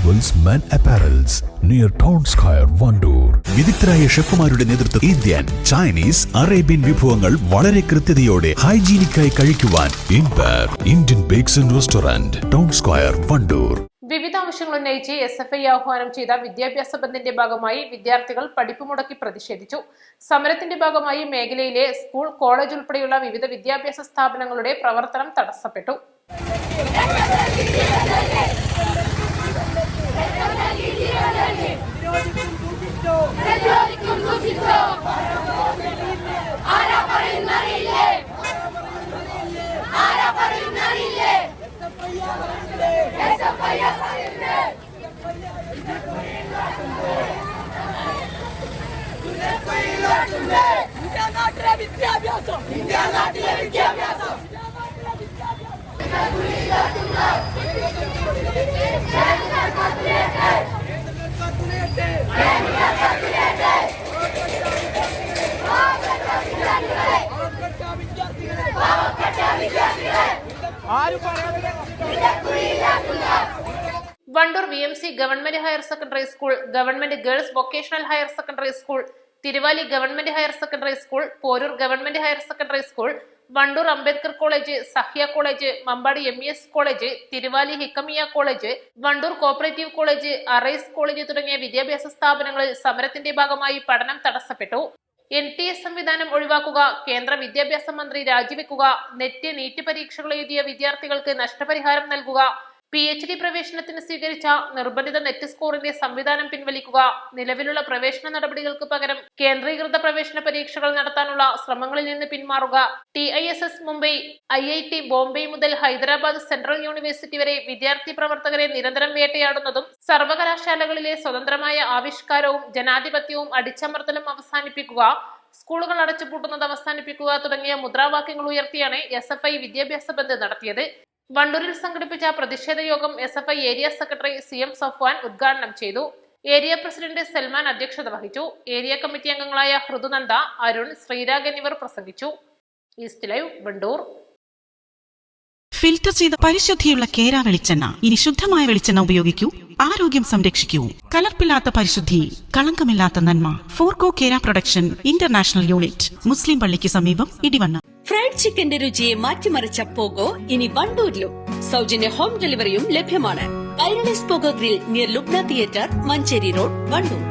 Jewels men apparels near town square Wandoor. വിദഗ്ധരായ ഷെഫുമാരുടെ നേതൃത്വം Indian, Chinese, Arabian വിഭവങ്ങൾ വളരെ കൃത്യതയോടെ ഹൈജീനിക്കായി കഴിക്കുവാൻ Indian bakes and restaurant, town square Wandoor. വിവിധ ആവശ്യങ്ങൾ ഉന്നയിച്ച് SFI ആഹ്വാനം ചെയ്ത വിദ്യാഭ്യാസ ബന്ദിന്റെ ഭാഗമായി വിദ്യാർത്ഥികൾ പഠിപ്പ് മുടക്കി പ്രതിഷേധിച്ചു. സമരത്തിന്റെ ഭാഗമായി മേഖലയിലെ സ്കൂൾ, കോളേജ് ഉൾപ്പെടെയുള്ള വിവിധ വിദ്യാഭ്യാസ സ്ഥാപനങ്ങളുടെ പ്രവർത്തനം തടസ്സപ്പെട്ടു. Wandoor VMC government higher secondary school, government girls vocational higher secondary school, Thiruvali government higher secondary school, Poroor government higher secondary school, Wandoor Ambedkar college, Sahya college, Mampad MES college, Thiruvali Hikamiyya college, Wandoor cooperative college, arise college തുടങ്ങിയ വിദ്യാഭ്യാസ സ്ഥാപനങ്ങളിൽ സമരത്തിന്റെ ഭാഗമായി പഠനം തടസ്സപ്പെട്ടു. NTA സംവിധാനം ഒഴിവാക്കുക, കേന്ദ്ര വിദ്യാഭ്യാസ മന്ത്രി രാജിവെക്കുക, നീറ്റ് പരീക്ഷകൾ എഴുതിയ വിദ്യാർത്ഥികൾക്ക് നഷ്ടപരിഹാരം നൽകുക, PhD പ്രവേശനത്തിന് സ്വീകരിച്ച നിർബന്ധിത നെറ്റ് സ്കോറിന്റെ സംവിധാനം പിൻവലിക്കുക, നിലവിലുള്ള പ്രവേശന നടപടികൾക്ക് പകരം കേന്ദ്രീകൃത പ്രവേശന പരീക്ഷകൾ നടത്താനുള്ള ശ്രമങ്ങളിൽ നിന്ന് പിന്മാറുക, TISS മുംബൈ, IIT ബോംബെ മുതൽ ഹൈദരാബാദ് സെൻട്രൽ യൂണിവേഴ്സിറ്റി വരെ വിദ്യാർത്ഥി പ്രവർത്തകരെ നിരന്തരം വേട്ടയാടുന്നതും സർവകലാശാലകളിലെ സ്വതന്ത്രമായ ആവിഷ്കാരവും ജനാധിപത്യവും അടിച്ചമർത്തലും അവസാനിപ്പിക്കുക, സ്കൂളുകൾ അടച്ചുപൂട്ടുന്നത് അവസാനിപ്പിക്കുക തുടങ്ങിയ മുദ്രാവാക്യങ്ങൾ ഉയർത്തിയാണ് SFI വിദ്യാഭ്യാസ ബന്ദ് നടത്തിയത്. വണ്ടൂരിൽ സംഘടിപ്പിച്ച പ്രതിഷേധ യോഗം SFI area secretary CM Safwan ഉദ്ഘാടനം ചെയ്തു. ഏരിയ പ്രസിഡന്റ് സൽമാൻ അധ്യക്ഷത വഹിച്ചു. ഏരിയ കമ്മിറ്റി അംഗങ്ങളായ ഹൃദുനന്ദ, അരുൺ, ശ്രീരാഗ് എന്നിവർ പ്രസംഗിച്ചു. East live Wandoor. ഫിൽറ്റർ ചെയ്ത പരിശുദ്ധിയുള്ള കേര വെളിച്ചെണ്ണ. ഇനി ശുദ്ധമായ വെളിച്ചെണ്ണ ഉപയോഗിക്കൂ, ആരോഗ്യം സംരക്ഷിക്കൂ. കലർപ്പില്ലാത്ത പരിശുദ്ധി, കളങ്കമില്ലാത്ത നന്മ. ഫോർകോ കേര പ്രൊഡക്ഷൻ ഇന്റർനാഷണൽ യൂണിറ്റ്, മുസ്ലിം പള്ളിക്ക് സമീപം, ഇടിവണ്ണ. ഫ്രൈഡ് ചിക്കന്റെ രുചിയെ മാറ്റിമറിച്ച പോഗോ ഇനി വണ്ടൂരിലും. സൗജന്യ ഹോം ഡെലിവറിയും ലഭ്യമാണ്. Kairali's pogo grill near Lubna theatre, Manjeri road, Wandoor.